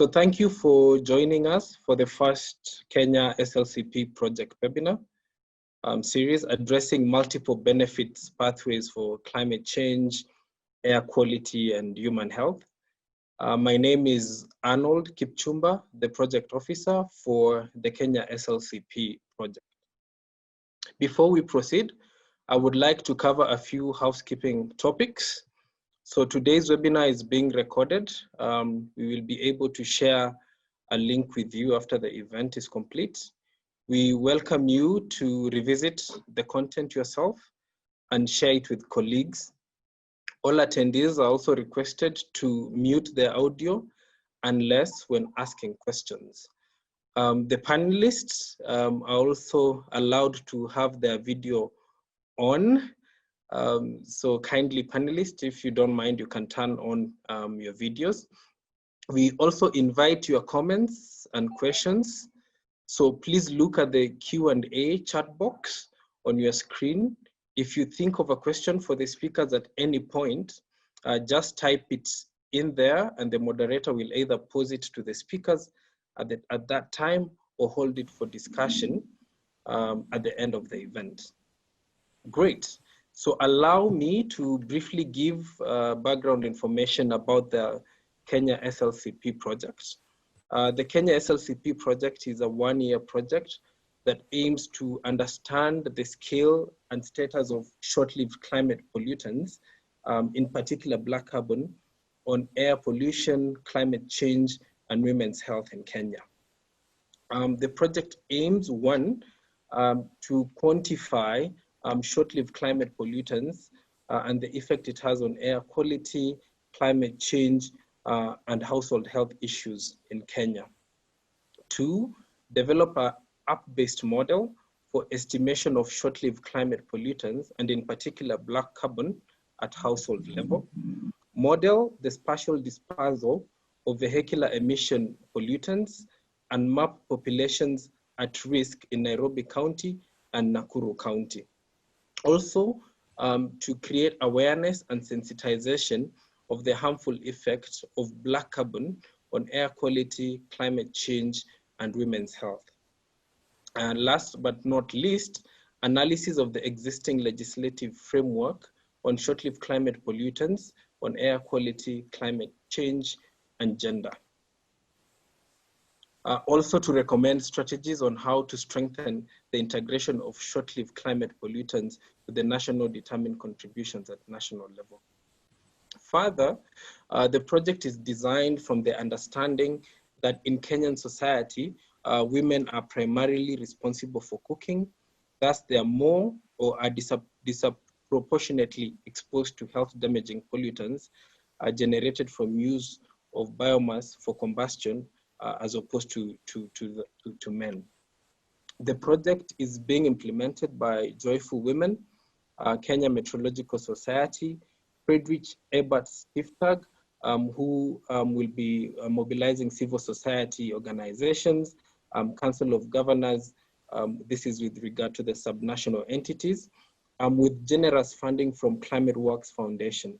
So thank you for joining us for the first Kenya SLCP project webinar series addressing multiple benefits pathways for climate change, air quality, and human health. My name is Arnold Kipchumba, the project officer for the Kenya SLCP project. Before we proceed, I would like to cover a few housekeeping topics. So today's webinar is being recorded. We will be able to share a link with you after the event is complete. We welcome you to revisit the content yourself and share it with colleagues. All attendees are also requested to mute their audio unless when asking questions. The panelists are also allowed to have their video on. So kindly panelists, if you don't mind, you can turn on your videos. We also invite your comments and questions. So please look at the Q&A chat box on your screen. If you think of a question for the speakers at any point, just type it in there and the moderator will either pose it to the speakers at that time or hold it for discussion at the end of the event. Great. So allow me to briefly give background information about the Kenya SLCP project. The Kenya SLCP project is a one-year project that aims to understand the scale and status of short-lived climate pollutants, in particular black carbon, on air pollution, climate change, and women's health in Kenya. The project aims, one, to quantify short-lived climate pollutants and the effect it has on air quality, climate change, and household health issues in Kenya. Two, develop an app-based model for estimation of short-lived climate pollutants and in particular black carbon at household level. Model the spatial dispersal of vehicular emission pollutants and map populations at risk in Nairobi County and Nakuru County. Also, to create awareness and sensitization of the harmful effects of black carbon on air quality, climate change, and women's health. And last but not least, analysis of the existing legislative framework on short-lived climate pollutants, on air quality, climate change, and gender. Also to recommend strategies on how to strengthen the integration of short-lived climate pollutants to the national determined contributions at national level. Further, the project is designed from the understanding that in Kenyan society, women are primarily responsible for cooking, thus they are more or are disproportionately exposed to health damaging pollutants generated from use of biomass for combustion as opposed to men. The project is being implemented by Joyful Women, Kenya Meteorological Society, Friedrich Ebert Stiftag, who will be mobilizing civil society organizations, Council of Governors, this is with regard to the subnational entities, with generous funding from Climate Works Foundation.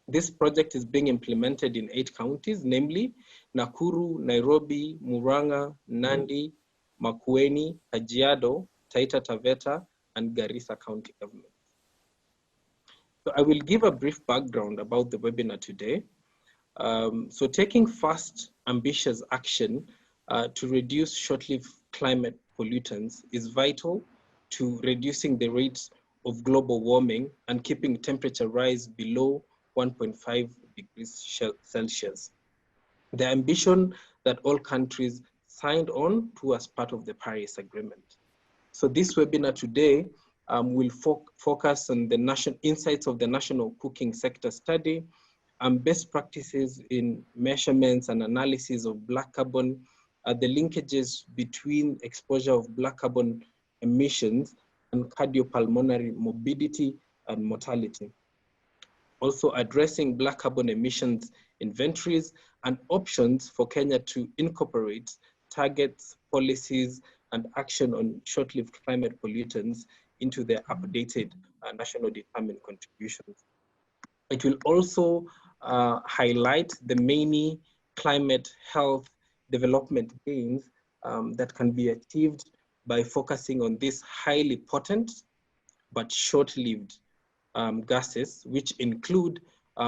This project is being implemented in 8 counties, namely Nakuru, Nairobi, Murang'a, Nandi, Makueni, Kajiado, Taita Taveta, and Garissa County government. So I will give a brief background about the webinar today. So taking fast, ambitious action to reduce short-lived climate pollutants is vital to reducing the rates of global warming and keeping temperature rise below 1.5 degrees Celsius. The ambition that all countries signed on to as part of the Paris Agreement. So this webinar today will focus on the insights of the National Cooking Sector Study and best practices in measurements and analysis of black carbon, the linkages between exposure of black carbon emissions and cardiopulmonary morbidity and mortality. Also addressing black carbon emissions inventories and options for Kenya to incorporate targets, policies, and action on short-lived climate pollutants into their updated national determined contributions. It will also highlight the many climate, health, development gains that can be achieved by focusing on these highly potent but short-lived gases, which include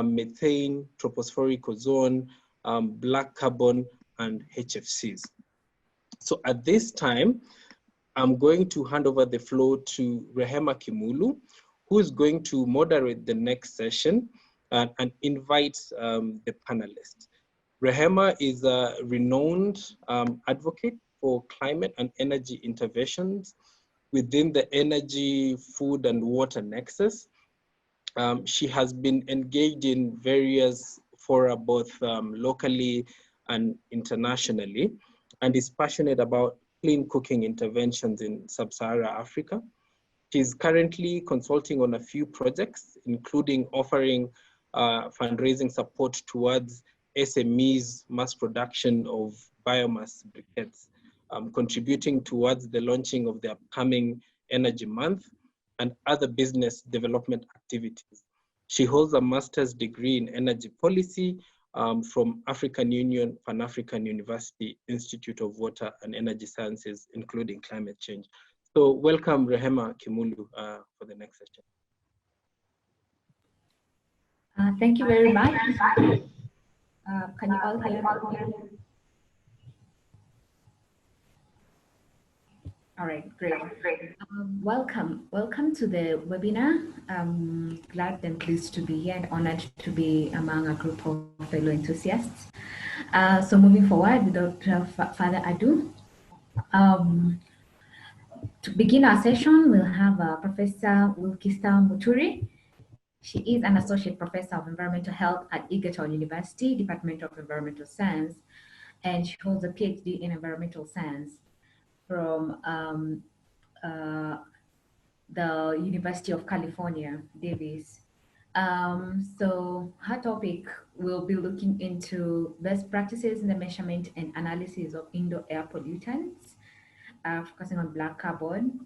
methane, tropospheric ozone, black carbon, and HFCs. So at this time, I'm going to hand over the floor to Rehema Kimulu, who is going to moderate the next session and invite the panelists. Rehema is a renowned advocate for climate and energy interventions within the energy, food, and water nexus. She has been engaged in various fora, both locally and internationally, and is passionate about clean cooking interventions in sub-Saharan Africa. She's currently consulting on a few projects, including offering fundraising support towards SMEs mass production of biomass briquettes, contributing towards the launching of the upcoming Energy Month and other business development activities. She holds a master's degree in energy policy from African Union Pan-African University Institute of Water and Energy Sciences, including climate change. So welcome, Rehema Kimulu, for the next session. Thank you very much. Can you all hear me? All right, great. Welcome to the webinar. I'm glad and pleased to be here and honored to be among a group of fellow enthusiasts. So moving forward, without further ado, to begin our session, we'll have Professor Wilkista Muturi. She is an Associate Professor of Environmental Health at Egerton University, Department of Environmental Science, and she holds a PhD in Environmental Science from the University of California, Davis. So her topic will be looking into best practices in the measurement and analysis of indoor air pollutants, focusing on black carbon.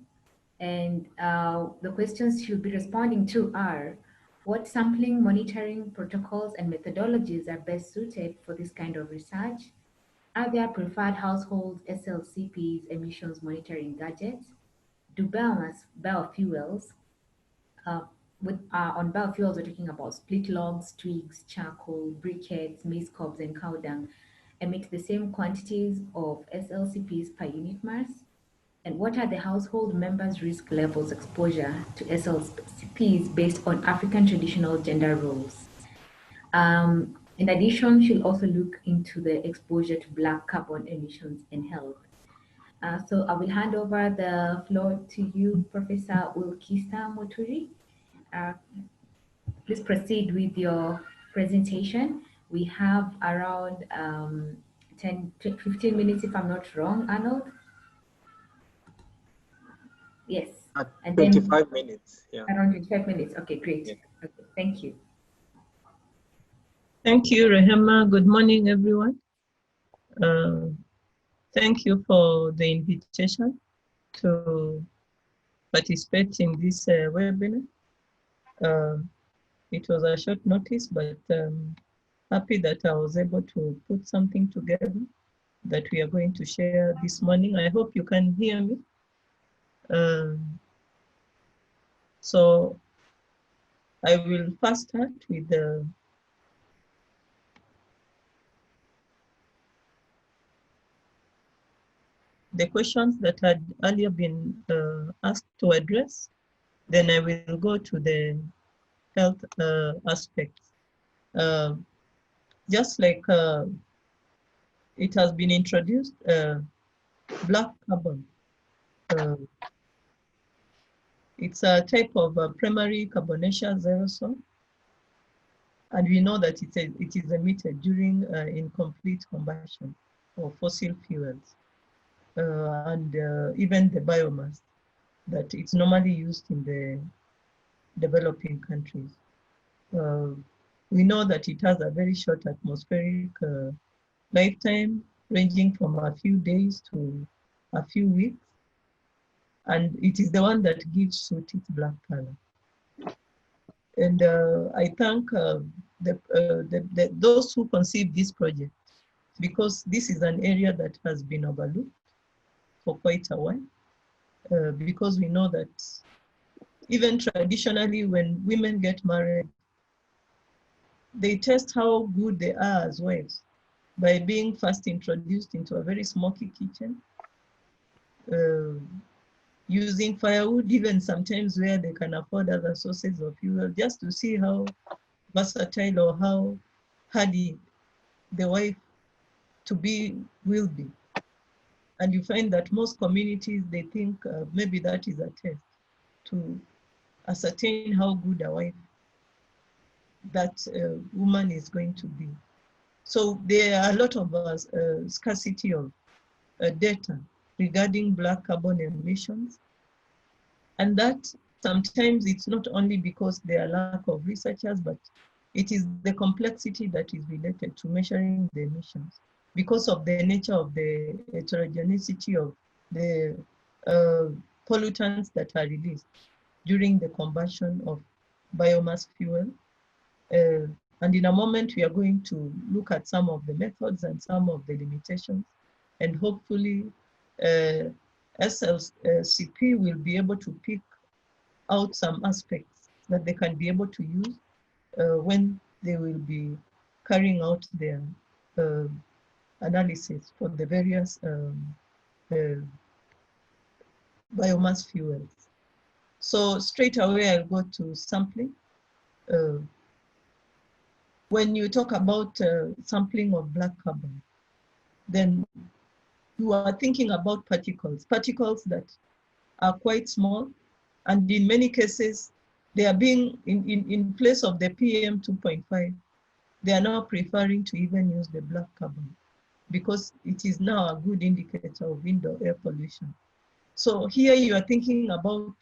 And the questions she'll be responding to are, what sampling, monitoring protocols and methodologies are best suited for this kind of research? Are there preferred household SLCPs emissions monitoring gadgets? Do biofuels, on biofuels, we're talking about split logs, twigs, charcoal, briquettes, maize cobs, and cow dung, emit the same quantities of SLCPs per unit mass? And what are the household members' risk levels exposure to SLCPs based on African traditional gender roles? In addition, she'll also look into the exposure to black carbon emissions and health. So I will hand over the floor to you, Professor Wilkista Muturi. Please proceed with your presentation. We have around 10 to 15 minutes, if I'm not wrong, Arnold. Yes. And 25 minutes. Yeah. Around 25 minutes. Okay, great. Yeah. Okay, thank you. Thank you, Rehema. Good morning, everyone. Thank you for the invitation to participate in this webinar. It was a short notice, but happy that I was able to put something together that we are going to share this morning. I hope you can hear me. So I will first start with the questions that had earlier been asked to address. Then I will go to the health aspects. Just like it has been introduced, black carbon. It's a type of primary carbonaceous aerosol, and we know that it is emitted during incomplete combustion of fossil fuels and even the biomass that it's normally used in the developing countries. We know that it has a very short atmospheric lifetime, ranging from a few days to a few weeks. And it is the one that gives soot its black color. And I thank those who conceived this project because this is an area that has been overlooked for quite a while, because we know that even traditionally when women get married, they test how good they are as wives by being first introduced into a very smoky kitchen, using firewood, even sometimes where they can afford other sources of fuel, just to see how versatile or how hardy the wife to be will be. And you find that most communities, they think maybe that is a test to ascertain how good a wife that woman is going to be. So there are a lot of scarcity of data regarding black carbon emissions. And that sometimes it's not only because there are lack of researchers, but it is the complexity that is related to measuring the emissions because of the nature of the heterogeneity of the pollutants that are released during the combustion of biomass fuel. And in a moment, we are going to look at some of the methods and some of the limitations, and hopefully SLCP will be able to pick out some aspects that they can be able to use when they will be carrying out their analysis for the various biomass fuels. So straight away, I'll go to sampling. When you talk about sampling of black carbon, then you are thinking about particles that are quite small, and in many cases, they are being, in place of the PM 2.5, they are now preferring to even use the black carbon because it is now a good indicator of indoor air pollution. So here you are thinking about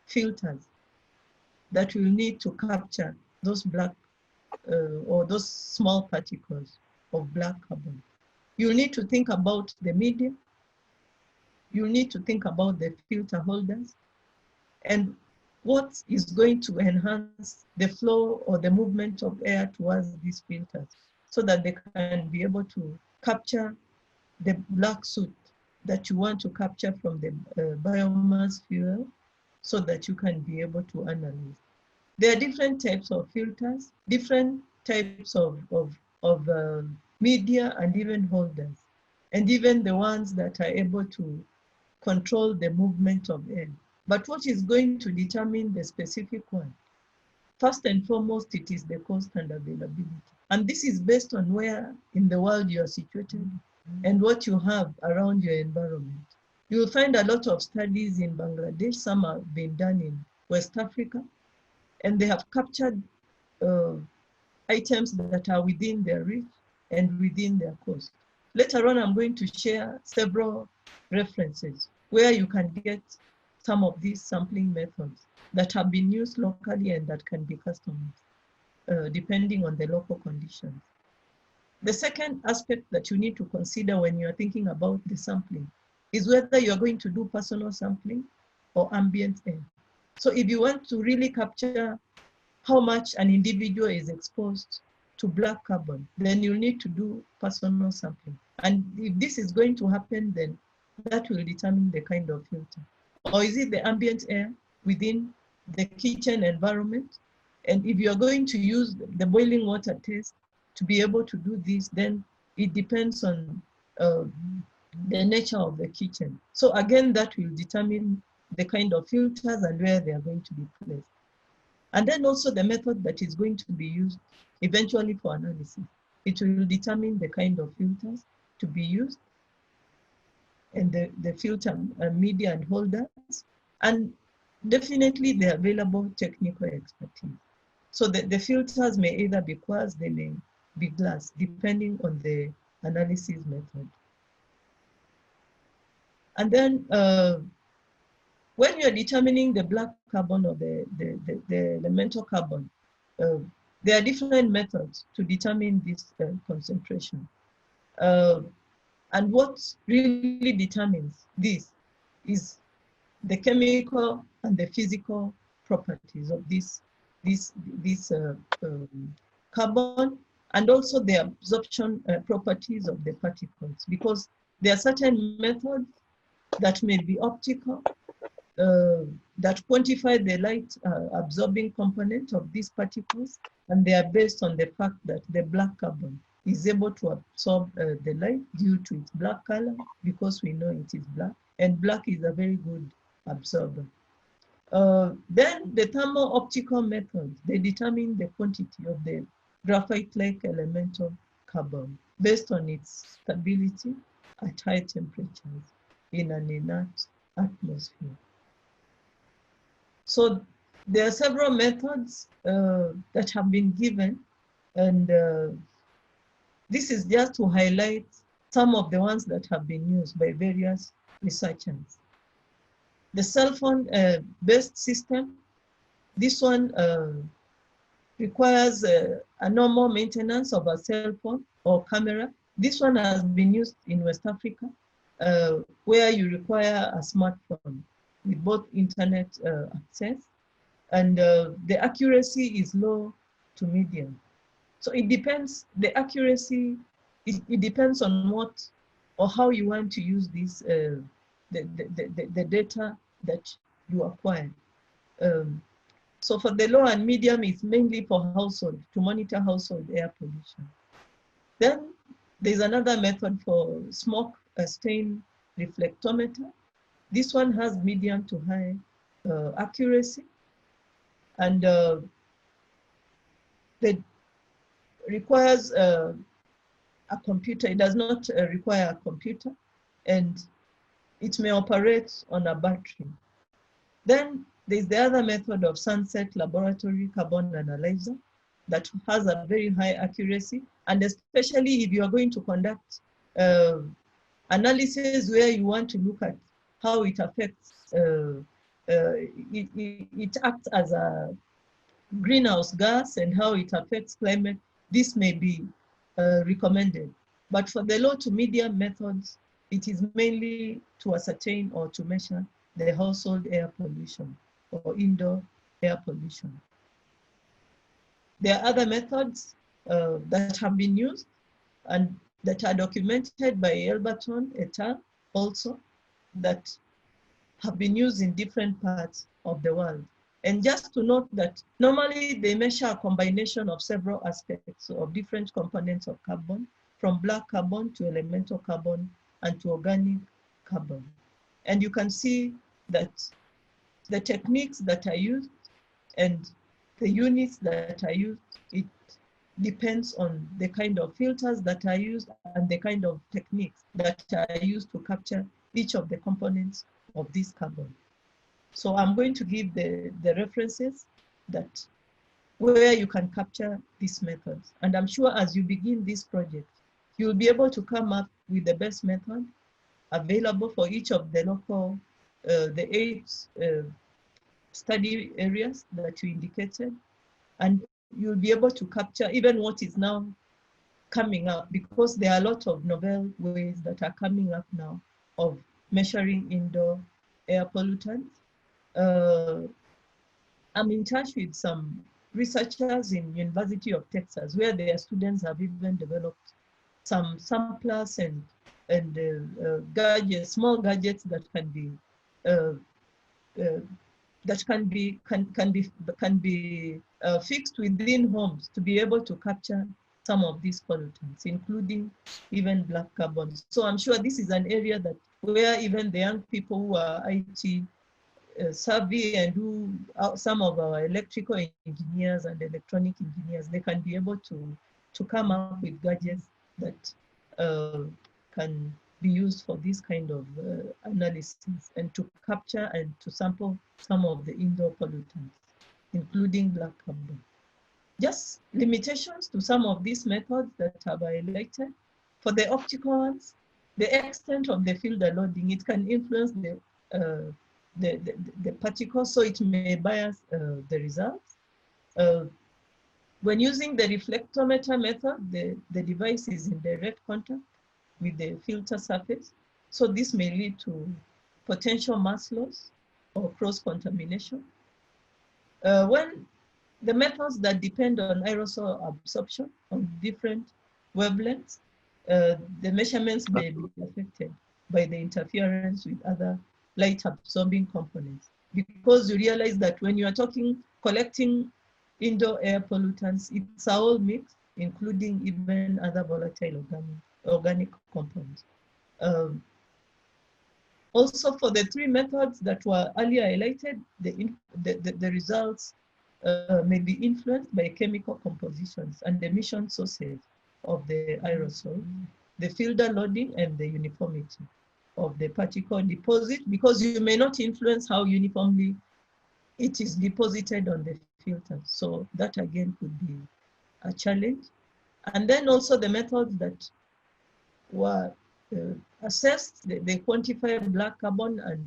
filters that will need to capture those black or those small particles of black carbon. You need to think about the medium. You need to think about the filter holders and what is going to enhance the flow or the movement of air towards these filters so that they can be able to capture the black soot that you want to capture from the biomass fuel so that you can be able to analyze. There are different types of filters, different types of media and even holders, and even the ones that are able to control the movement of air. But what is going to determine the specific one? First and foremost, it is the cost and availability. And this is based on where in the world you are situated and what you have around your environment. You will find a lot of studies in Bangladesh, some have been done in West Africa, and they have captured items that are within their reach and within their cost. Later on, I'm going to share several references where you can get some of these sampling methods that have been used locally and that can be customized depending on the local conditions. The second aspect that you need to consider when you're thinking about the sampling is whether you're going to do personal sampling or ambient air. So if you want to really capture how much an individual is exposed to black carbon, then you'll need to do personal sampling. And if this is going to happen, then that will determine the kind of filter. Or is it the ambient air within the kitchen environment? And if you're going to use the boiling water test to be able to do this, then it depends on the nature of the kitchen. So again, that will determine the kind of filters and where they are going to be placed. And then also the method that is going to be used eventually for analysis. It will determine the kind of filters to be used and the filter media and holders, and definitely the available technical expertise. So the filters may either be quartz, they may be glass, depending on the analysis method. And then when you're determining the black carbon or the elemental carbon, there are different methods to determine this concentration. And what really determines this is the chemical and the physical properties of this carbon and also the absorption properties of the particles, because there are certain methods that may be optical, that quantify the light absorbing component of these particles, and they are based on the fact that the black carbon is able to absorb the light due to its black color, because we know it is black, and black is a very good absorber. Then the thermo-optical methods, they determine the quantity of the graphite-like elemental carbon based on its stability at high temperatures in an inert atmosphere. So there are several methods that have been given, and this is just to highlight some of the ones that have been used by various researchers. The cell phone based system, this one requires a normal maintenance of a cell phone or camera. This one has been used in West Africa, where you require a smartphone with both internet access, and the accuracy is low to medium. So it depends, the accuracy, it depends on what or how you want to use this, the data that you acquire. So for the low and medium, it's mainly for household, to monitor household air pollution. Then there's another method for smoke stain reflectometer. This one has medium to high accuracy, and it requires a computer. It does not require a computer, and it may operate on a battery. Then there's the other method of Sunset Laboratory Carbon Analyzer that has a very high accuracy, and especially if you are going to conduct analysis where you want to look at how it affects, it acts as a greenhouse gas and how it affects climate, this may be recommended. But for the low to medium methods, it is mainly to ascertain or to measure the household air pollution or indoor air pollution. There are other methods that have been used and that are documented by Elberton et al. Also, that have been used in different parts of the world. And just to note that normally they measure a combination of several aspects of different components of carbon, from black carbon to elemental carbon and to organic carbon. And you can see that the techniques that are used and the units that are used, it depends on the kind of filters that are used and the kind of techniques that are used to capture each of the components of this carbon. So I'm going to give the references that where you can capture these methods. And I'm sure as you begin this project, you'll be able to come up with the best method available for each of the local, the 8 study areas that you indicated. And you'll be able to capture even what is now coming up, because there are a lot of novel ways that are coming up now of measuring indoor air pollutants. I'm in touch with some researchers in University of Texas, where their students have even developed some samplers and gadgets, small gadgets that can be fixed within homes to be able to capture some of these pollutants, including even black carbon. So I'm sure this is an area that where even the young people who are IT savvy and who some of our electrical engineers and electronic engineers, they can be able to come up with gadgets that can be used for this kind of analysis and to capture and to sample some of the indoor pollutants, including black carbon. Just limitations to some of these methods that are highlighted. For the optical ones, the extent of the field loading, it can influence the particles, so it may bias the results. When using the reflectometer method, the device is in direct contact with the filter surface, so this may lead to potential mass loss or cross-contamination. When the methods that depend on aerosol absorption on different wavelengths, the measurements may be affected by the interference with other light absorbing components. Because you realize that when you are collecting indoor air pollutants, it's a whole mix, including even other volatile organic compounds. Also, for the three methods that were earlier highlighted, the results may be influenced by chemical compositions and emission sources of the aerosol, the filter loading, and the uniformity of the particle deposit, because you may not influence how uniformly it is deposited on the filter. So that again could be a challenge. And then also the methods that were assessed, they quantify black carbon and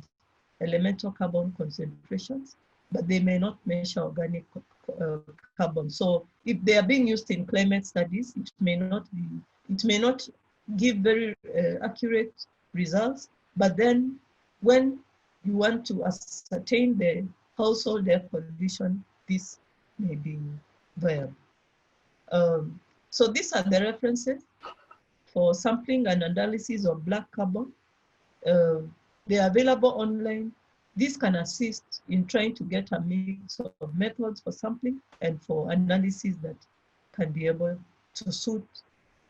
elemental carbon concentrations, but they may not measure organic carbon. So if they are being used in climate studies, it may not give very accurate results. But then when you want to ascertain the household air pollution, this may be viable. So these are the references for sampling and analysis of black carbon. They are available online. This can assist in trying to get a mix of methods for sampling and for analysis that can be able to suit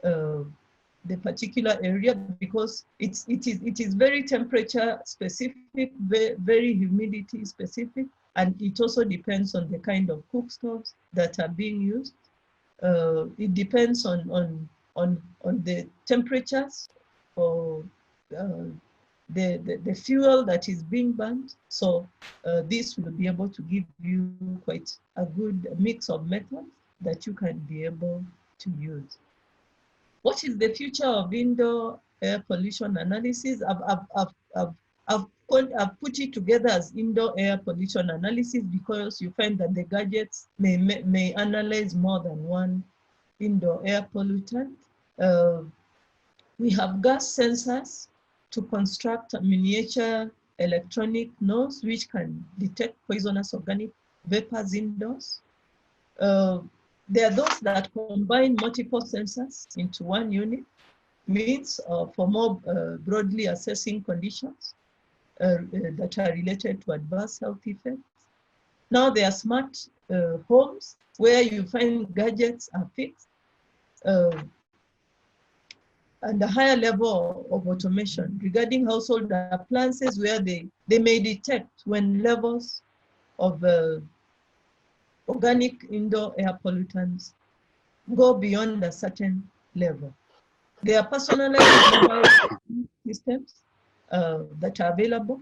the particular area, because it is very temperature specific, very humidity specific, and it also depends on the kind of cook stoves that are being used. It depends on the temperatures or the fuel that is being burned. So this will be able to give you quite a good mix of methods that you can be able to use. What is the future of indoor air pollution analysis? I've put it together as indoor air pollution analysis because you find that the gadgets may analyze more than one indoor air pollutant. We have gas sensors to construct miniature electronic nose which can detect poisonous organic vapors indoors. There are those that combine multiple sensors into one unit, means for more broadly assessing conditions that are related to adverse health effects. Now there are smart homes where you find gadgets are fixed and a higher level of automation regarding household appliances where they may detect when levels of organic indoor air pollutants go beyond a certain level. There are personalized systems that are available.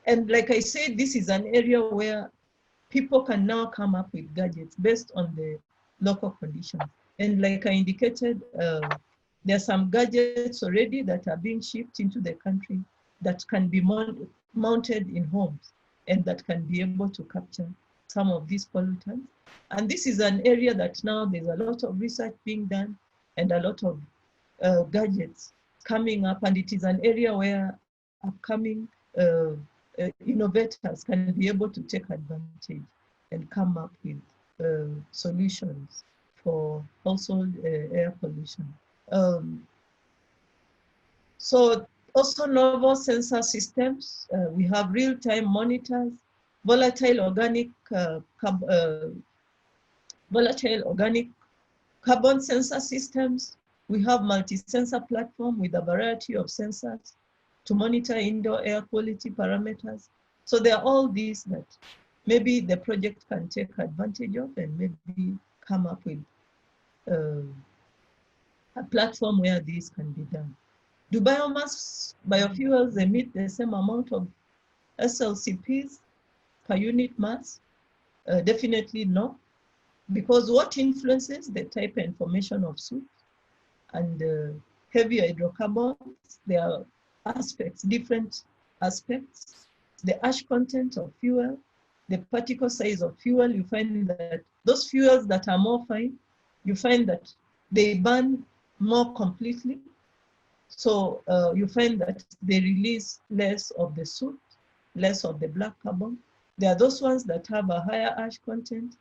And like I said, this is an area where people can now come up with gadgets based on the local conditions. And like I indicated, there are some gadgets already that are being shipped into the country that can be mounted in homes and that can be able to capture some of these pollutants. And this is an area that now there's a lot of research being done and a lot of gadgets coming up, and it is an area where upcoming innovators can be able to take advantage and come up with solutions for household air pollution. So also novel sensor systems. We have real-time monitors, volatile organic carbon sensor systems. We have multi-sensor platform with a variety of sensors to monitor indoor air quality parameters. So there are all these that maybe the project can take advantage of and maybe come up with a platform where this can be done. Do biofuels emit the same amount of SLCPs per unit mass? Definitely no, because what influences the type and formation of soot and heavy hydrocarbons, there are aspects, different aspects. The ash content of fuel, the particle size of fuel, you find that those fuels that are more fine, you find that they burn more completely. So you find that they release less of the soot, less of the black carbon. There are those ones that have a higher ash content,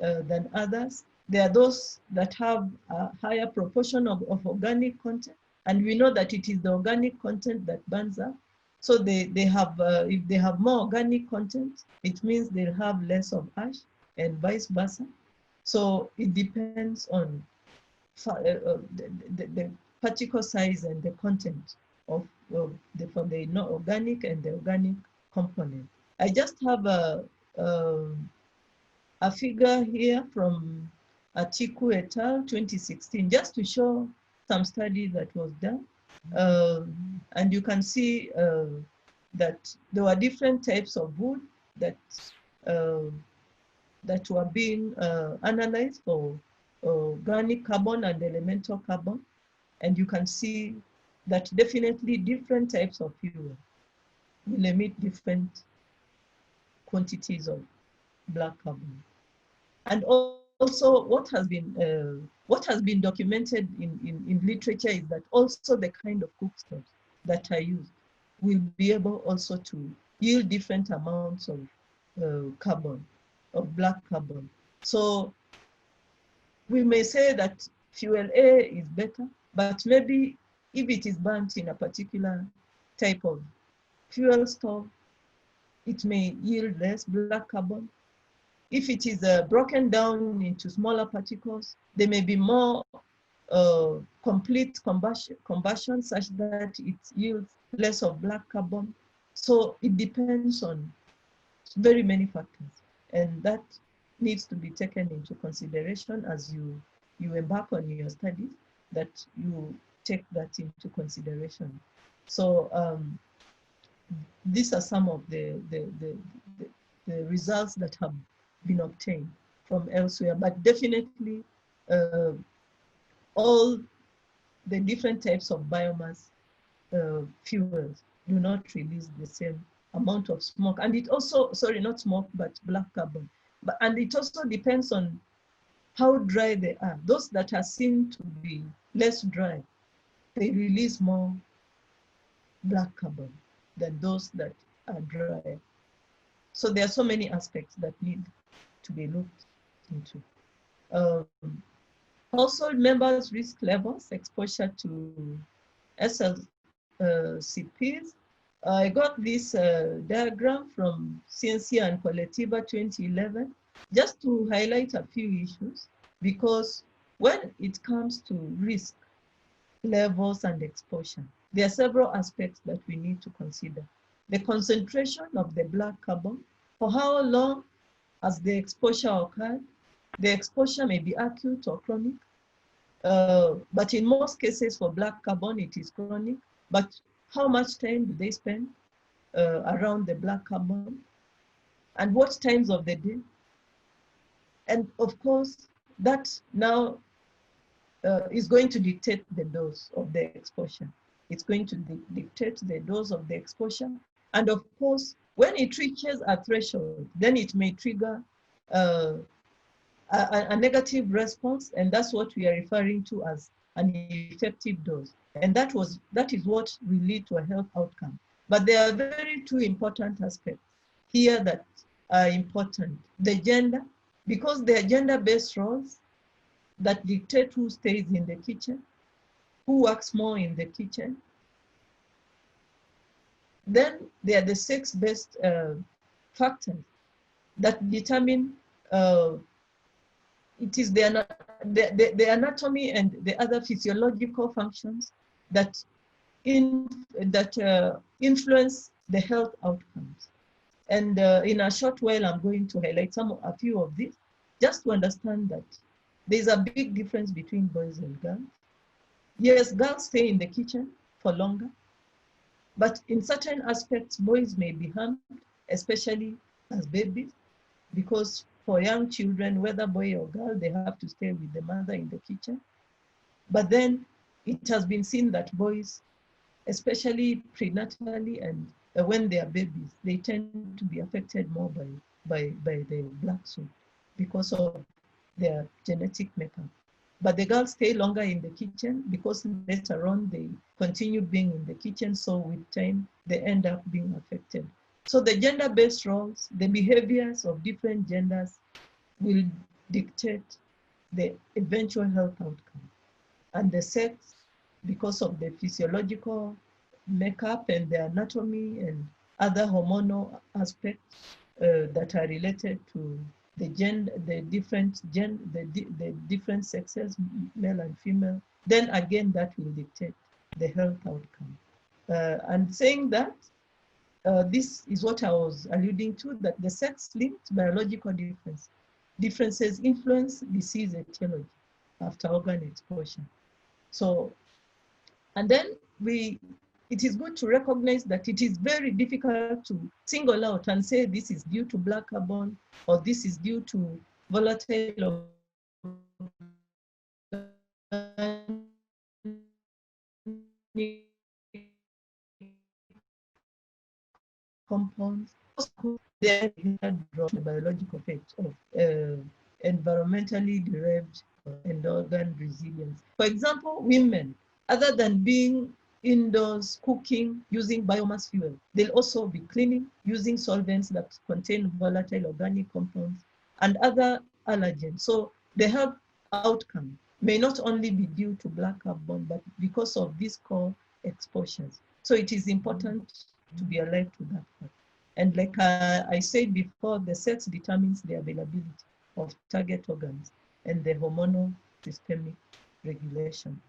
than others. There are those that have a higher proportion of organic content, and we know that it is the organic content that burns up. So they have, if they have more organic content, it means they'll have less of ash, and vice versa. So it depends on the particle size and the content of for the non-organic and the organic component. I just have a figure here from Atiku et al. 2016, just to show some study that was done. And you can see that there were different types of wood that that were being analyzed for organic carbon and elemental carbon. And you can see that definitely different types of fuel will emit different quantities of black carbon. And also what has been documented in literature is that also the kind of cookstoves that are used will be able also to yield different amounts of carbon, of black carbon. So we may say that fuel A is better, but maybe if it is burnt in a particular type of fuel stove, it may yield less black carbon. If it is broken down into smaller particles, there may be more complete combustion such that it yields less of black carbon. So it depends on very many factors, and that needs to be taken into consideration as you embark on your studies, that you take that into consideration. So these are some of the results that have been obtained from elsewhere, but definitely all the different types of biomass fuels do not release the same amount of smoke. And it also, sorry, not smoke, but black carbon. And it also depends on how dry they are. Those that are seen to be less dry, they release more black carbon than those that are dry. So there are so many aspects that need to be looked into. Also, members' risk levels, exposure to SLCPs. I got this diagram from Ciencia and Colectiva 2011, just to highlight a few issues, because when it comes to risk levels and exposure, there are several aspects that we need to consider. The concentration of the black carbon, for how long has the exposure occurred? The exposure may be acute or chronic, but in most cases for black carbon, it is chronic. But how much time do they spend around the black carbon? And what times of the day? And of course, that now is going to dictate the dose of the exposure. It's going to dictate the dose of the exposure. And of course, when it reaches a threshold, then it may trigger a negative response, and that's what we are referring to as an effective dose. And that is what will lead to a health outcome. But there are two important aspects here that are important. The gender, because there are gender-based roles that dictate who stays in the kitchen, who works more in the kitchen. Then there are the sex-based factors that determine it is the anatomy and the other physiological functions that influence the health outcomes. And in a short while, I'm going to highlight a few of these, just to understand that there's a big difference between boys and girls. Yes, girls stay in the kitchen for longer, but in certain aspects, boys may be harmed, especially as babies, because for young children, whether boy or girl, they have to stay with the mother in the kitchen. But then it has been seen that boys, especially prenatally and when they are babies, they tend to be affected more by the black soot because of their genetic makeup. But the girls stay longer in the kitchen because later on they continue being in the kitchen. So with time, they end up being affected. So the gender-based roles, the behaviors of different genders will dictate the eventual health outcome. And the sex, because of the physiological makeup and the anatomy and other hormonal aspects that are related to the different sexes, male and female, then again that will dictate the health outcome. And saying that, this is what I was alluding to, that the sex-linked biological differences influence disease etiology after organ exposure. So, and then it is good to recognize that it is very difficult to single out and say this is due to black carbon or this is due to volatile compounds. They draw the biological effects of environmentally derived and organ resilience. For example, women, other than being indoors cooking using biomass fuel, they'll also be cleaning using solvents that contain volatile organic compounds and other allergens. So the health outcome may not only be due to black carbon, but because of these core exposures. So it is important to be alive to that fact. And like I said before, the sex determines the availability of target organs and the hormonal systemic regulation.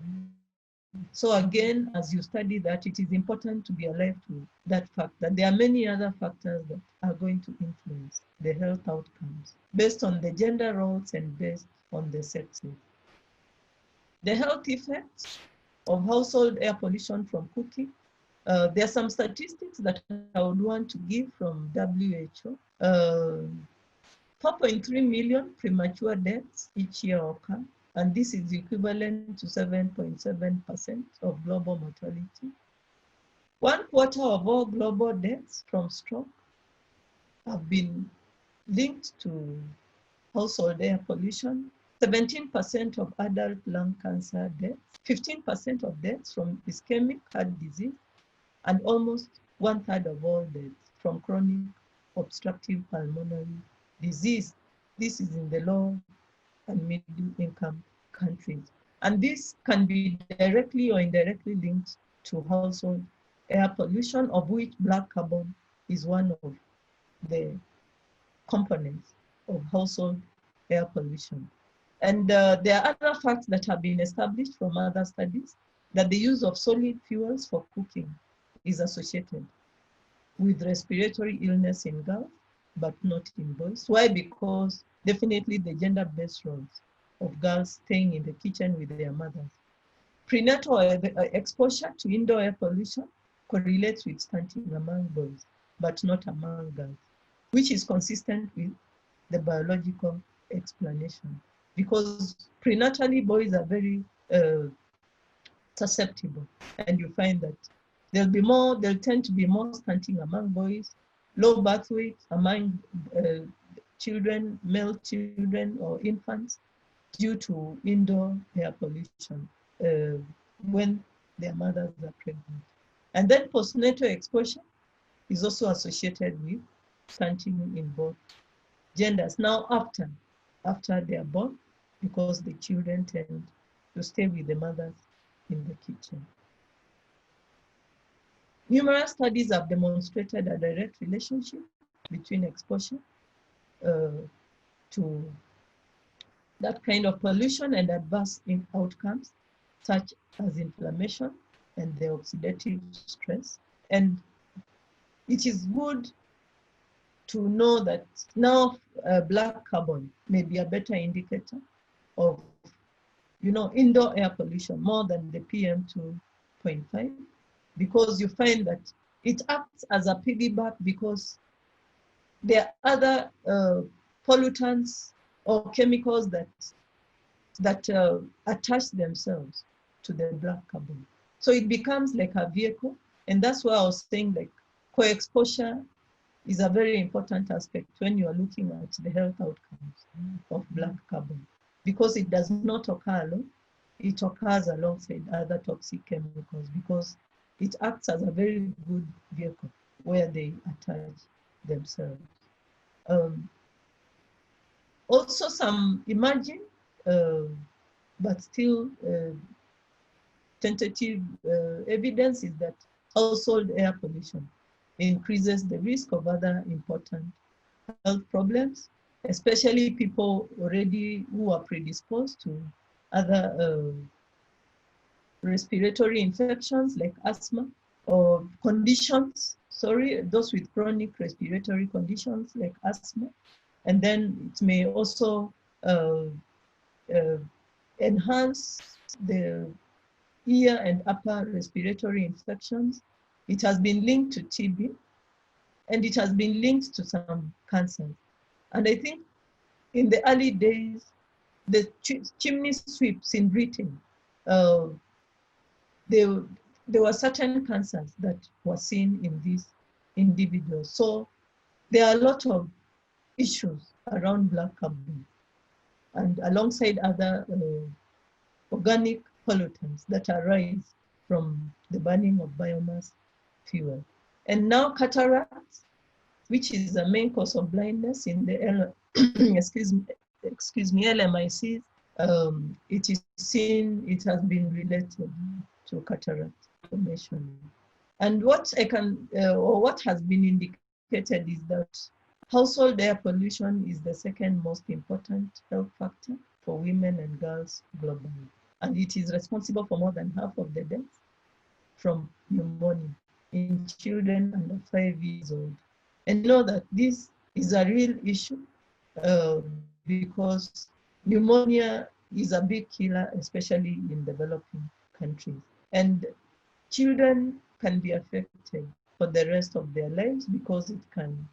So again, as you study that, it is important to be alive to that fact that there are many other factors that are going to influence the health outcomes based on the gender roles and based on the sexes. The health effects of household air pollution from cooking. There are some statistics that I would want to give from WHO. 4.3 million premature deaths each year occur, and this is equivalent to 7.7% of global mortality. 1/4 of all global deaths from stroke have been linked to household air pollution. 17% of adult lung cancer deaths, 15% of deaths from ischemic heart disease, and almost 1/3 of all deaths from chronic obstructive pulmonary disease. This is in the low and middle income countries. And this can be directly or indirectly linked to household air pollution, of which black carbon is one of the components of household air pollution. And there are other facts that have been established from other studies that the use of solid fuels for cooking is associated with respiratory illness in girls, but not in boys. Why? Because definitely the gender-based roles of girls staying in the kitchen with their mothers. Prenatal exposure to indoor air pollution correlates with stunting among boys, but not among girls, which is consistent with the biological explanation. Because prenatally, boys are very susceptible, and you find that they'll tend to be more stunting among boys, low birth weight among children, male children or infants, due to indoor air pollution when their mothers are pregnant. And then postnatal exposure is also associated with stunting in both genders. Now after they are born, because the children tend to stay with the mothers in the kitchen. Numerous studies have demonstrated a direct relationship between exposure to that kind of pollution and adverse outcomes, such as inflammation and the oxidative stress. And it is good to know that now black carbon may be a better indicator of indoor air pollution more than the PM2.5, because you find that it acts as a piggyback because there are other pollutants or chemicals that attach themselves to the black carbon. So it becomes like a vehicle, and that's why I was saying like co-exposure is a very important aspect when you are looking at the health outcomes of black carbon, because it does not occur alone. It occurs alongside other toxic chemicals because it acts as a very good vehicle where they attach themselves. Also some emerging, but still tentative evidence is that household air pollution increases the risk of other important health problems, especially people already who are predisposed to other respiratory infections like asthma or conditions, those with chronic respiratory conditions like asthma. And then it may also enhance the ear and upper respiratory infections. It has been linked to TB, and it has been linked to some cancers. And I think in the early days, the chimney sweeps in Britain, there were certain cancers that were seen in these individuals. So there are a lot of issues around black carbon and alongside other organic pollutants that arise from the burning of biomass fuel. And now cataracts, which is the main cause of blindness in the LMICs, it is seen, it has been related to cataract formation. And what I can, or what has been indicated is that household air pollution is the second most important health factor for women and girls globally. And it is responsible for more than half of the deaths from pneumonia in children under 5 years old. And know that this is a real issue because pneumonia is a big killer, especially in developing countries. And children can be affected for the rest of their lives because it can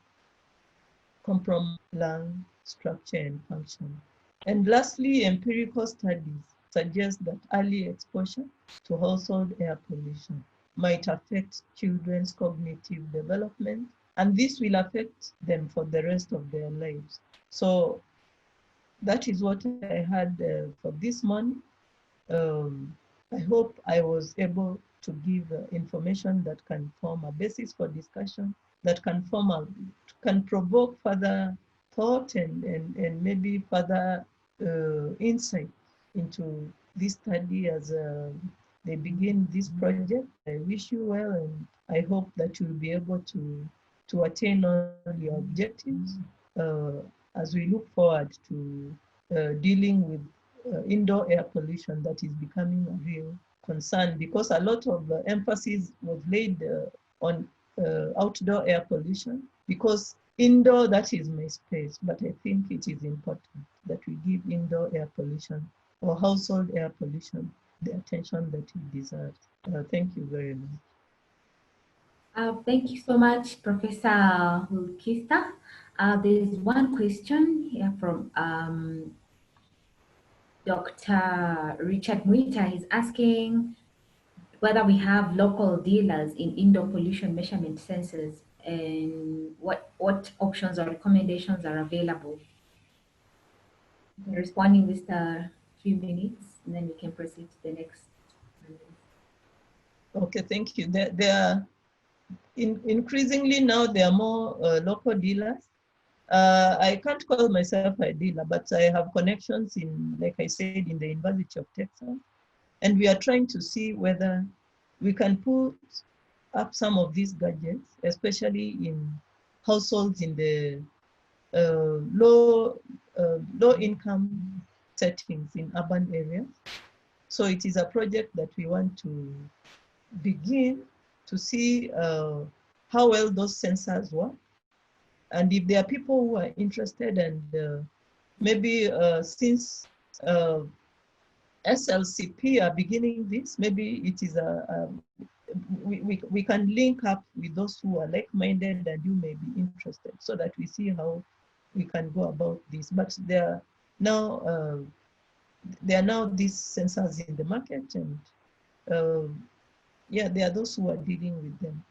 compromise lung structure and function. And lastly, empirical studies suggest that early exposure to household air pollution might affect children's cognitive development, and this will affect them for the rest of their lives. So that is what I had for this morning. I hope I was able to give information that can form a basis for discussion, that can can provoke further thought and maybe further insight into this study as they begin this project. I wish you well, and I hope that you'll be able to attain all your objectives as we look forward to dealing with indoor air pollution that is becoming a real concern, because a lot of emphasis was laid on outdoor air pollution, because indoor, that is my space, but I think it is important that we give indoor air pollution or household air pollution the attention that it deserves. Thank you very much. Thank you so much, Professor Hulkista. There's one question here from Dr. Richard Muita. He's asking whether we have local dealers in indoor pollution measurement sensors and what options or recommendations are available. You can respond in just a few minutes, and then we can proceed to the next. Okay, thank you. There are increasingly now there are more local dealers. I can't call myself a dealer, but I have connections in, like I said, in the University of Texas. And we are trying to see whether we can put up some of these gadgets, especially in households in the low income settings in urban areas. So it is a project that we want to begin to see how well those sensors work. And if there are people who are interested, and maybe since SLCP are beginning this, maybe it is we can link up with those who are like-minded and you may be interested, so that we see how we can go about this. But there are now these sensors in the market, and yeah, there are those who are dealing with them.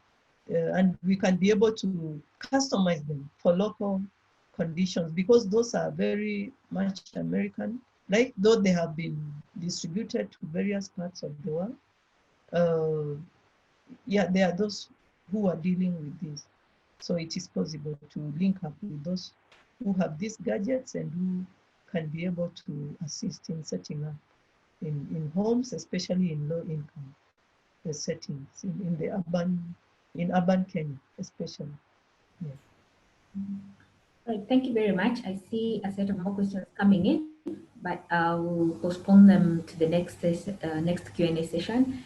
And we can be able to customize them for local conditions, because those are very much American, like though they have been distributed to various parts of the world. Yeah, there are those who are dealing with this. So it is possible to link up with those who have these gadgets and who can be able to assist in setting up in homes, especially in low income settings, in urban Kenya, especially. Yeah. Right, thank you very much. I see a set of more questions coming in, but I will postpone them to the next Q&A session.